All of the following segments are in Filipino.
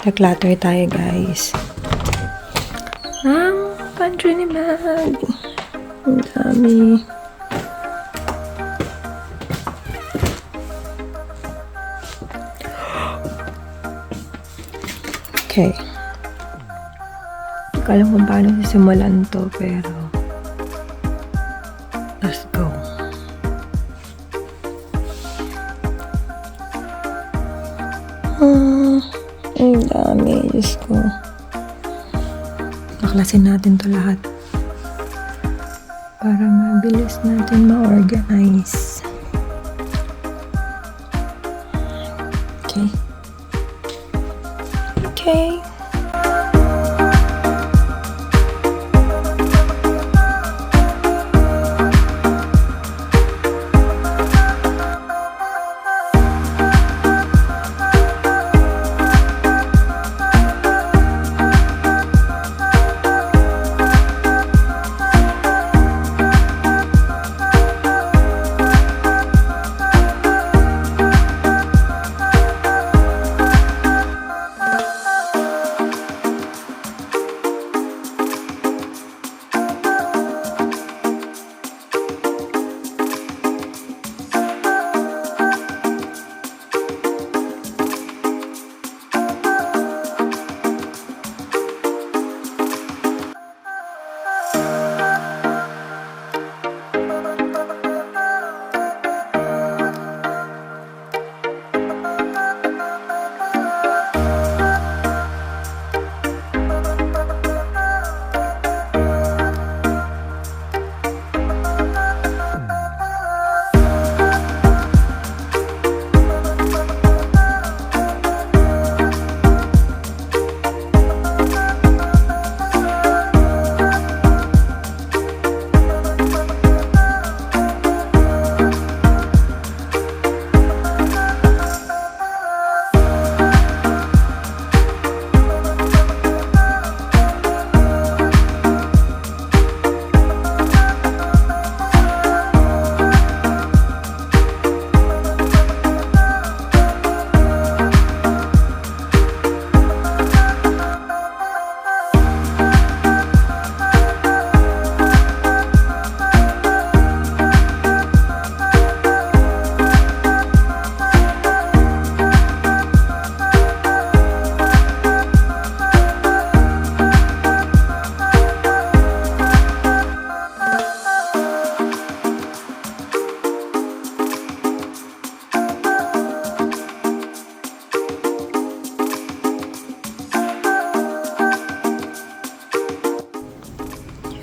Declutter tayo, guys. Ang pantry ni Mag. Ang dami. Okay. Hindi ko alam kung paano sisimulan to, pero let's go. Ang dami. Diyos ko. Naklasin natin to lahat para mabilis natin ma-organize. Okay. Okay.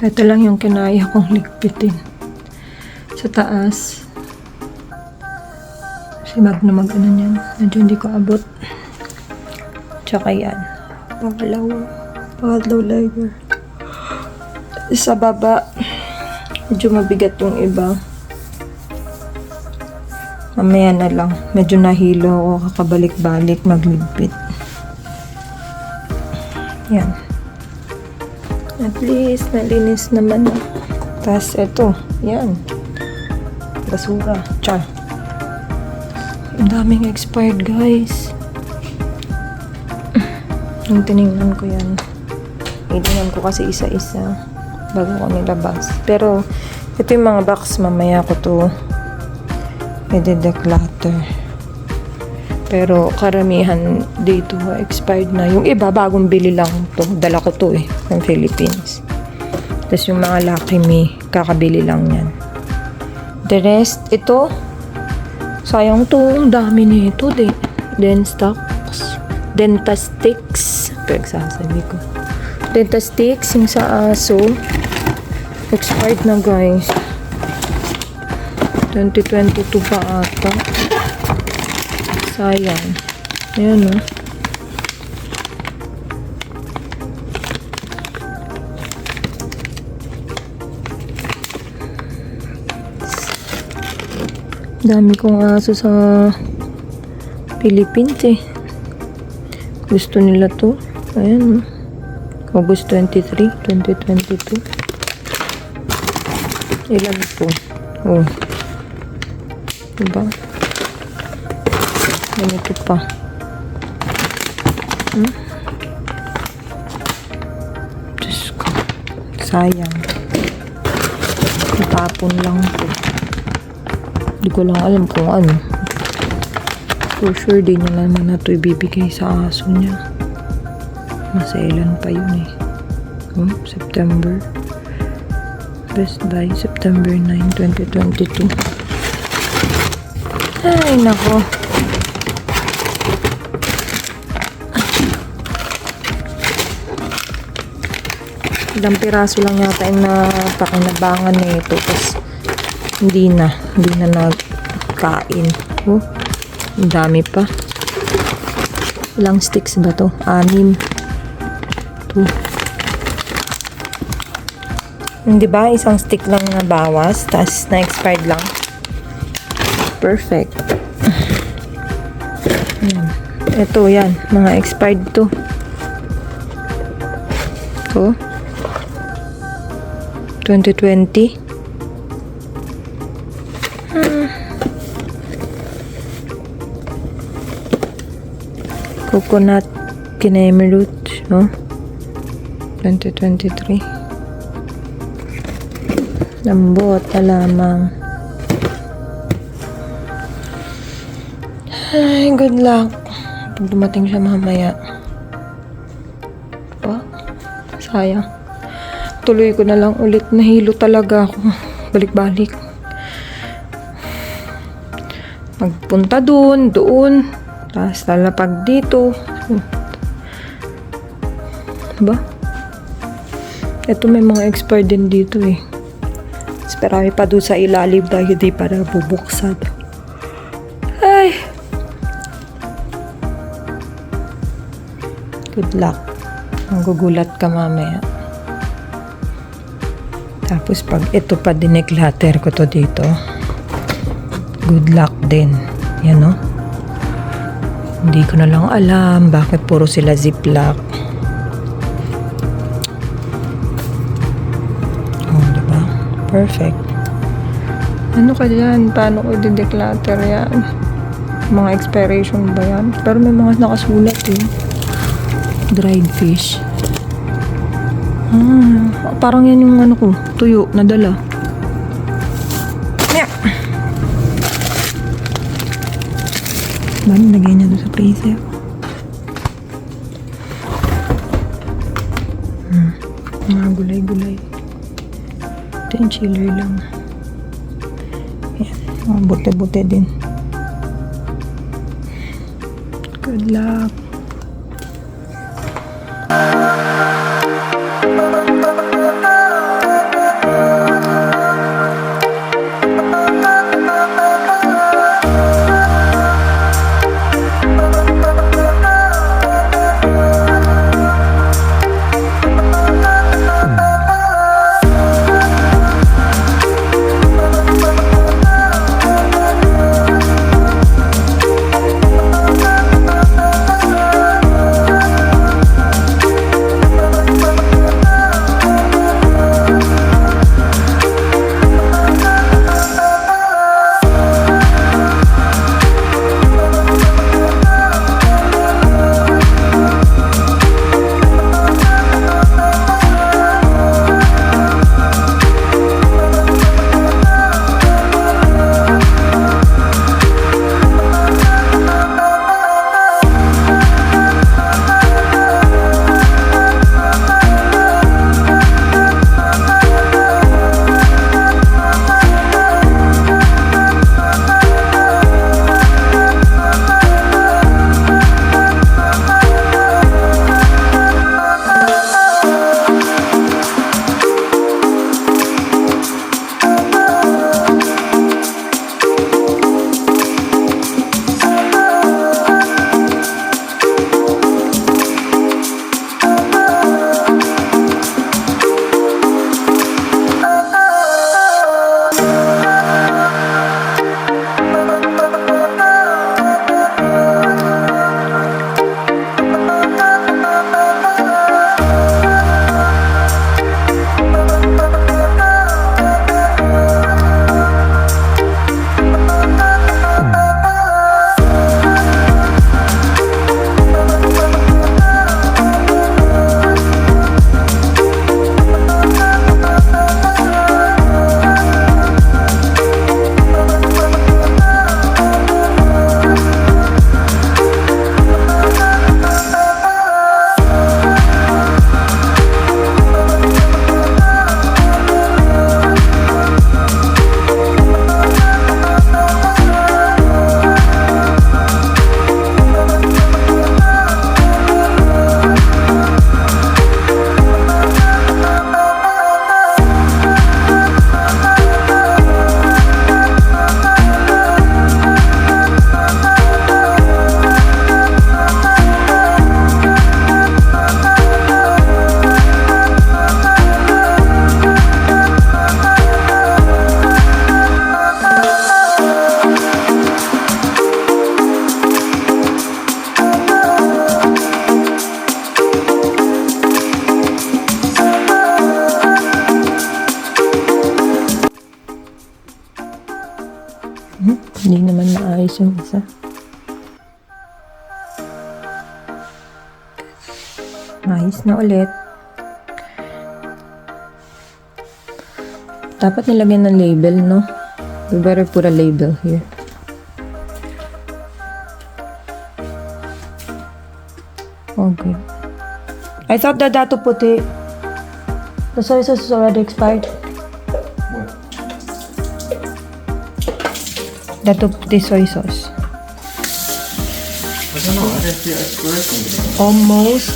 Ito lang yung kinaya kong ligpitin. Sa taas. Si Mag na mag-ano niyan. Medyo hindi ko abot. Tsaka yan. Pangalaw layer. Sa baba. Medyo mabigat yung iba. Mamaya na lang. Medyo nahilo ako kakabalik-balik magligpit. Yan. At least, nalinis naman. Tapos, ito. Yan. Basura. Char. Ang daming expired, guys. Nung tinignan ko yan. Tinignan ko kasi isa-isa bago ko nilabas. Pero, ito yung mga box. Mamaya ko to i-declutter. Pero karamihan dito expired na. Yung iba bagong bili lang to. Dala ko to from Philippines. Tapos yung mga Lucky Me, kakabili lang yan. The rest, ito. Sayang to. Ang dami nito. Dentastix. Pagsasabi ko. Dentastix, yung sa aso. Expired na, guys. 2022 pa ata. Sayang. Ayan, no? Dami kong aso sa Philippines, Gusto nila to. Ayan, no? August 23, 2022. Ilan po? Oh. Diba? Ganito pa. Sayang. Natapon lang to. Hindi ko lang alam kung ano. For sure, di niya naman na ito ibibigay sa aso niya. Masailan pa yun eh. September. Best Buy, September 9, 2022. Ay, nako. Ilang piraso lang yata yung napakinabangan nito. Tapos, hindi na nagkain. Oh, ang dami pa. Ilang sticks ba to? 6. Hindi ba? Isang stick lang na bawas. Tapos, na-expired lang. Perfect. Yan. Ito, yan. Mga expired to. Ito. 2020. Coconut Kinemerut, no? 2023. Lambot na lamang. Ay, good luck. Pag dumating siya mamaya. Sayang. Tuloy ko na lang ulit. Nahilo talaga ako. Balik-balik. Magpunta doon. Tapos lalapag dito. Diba? Ito may mga expired din dito eh. Mas marami pa doon sa ilalim dahil di para bubuksan. Ay! Good luck. Magugulat ka mamaya. Tapos pag ito pa dineclutter ko to dito, good luck din. Yan no? Hindi ko na lang alam bakit puro sila ziplock. Oh, diba? Perfect. Ano ka dyan? Paano ko i-declutter yan? Mga expiration ba yan? Pero may mga nakasulat eh. Dried fish. Parang yan yung ano ko, tuyo, nadala. Yeah. Bali, lagay niya doon sa freezer. Mga gulay-gulay. Ito yung chiller lang. Yan, mga bote-bote din. Good luck. maayos yung isa. Ayos na ulit. Dapat nilagyan ng label, no? We better put a label here. Okay. I thought that dato puti. The soy sauce is already expired. Dato puti soy sauce. I don't know, I didn't see expiration date. Almost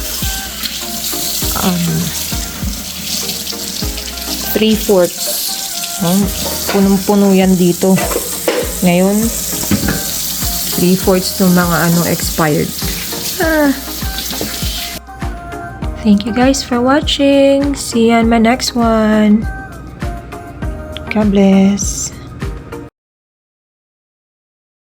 3/4. Punong-puno yan dito. Ngayon, 3/4 ng mga expired. Thank you guys for watching. See you on my next one. God bless.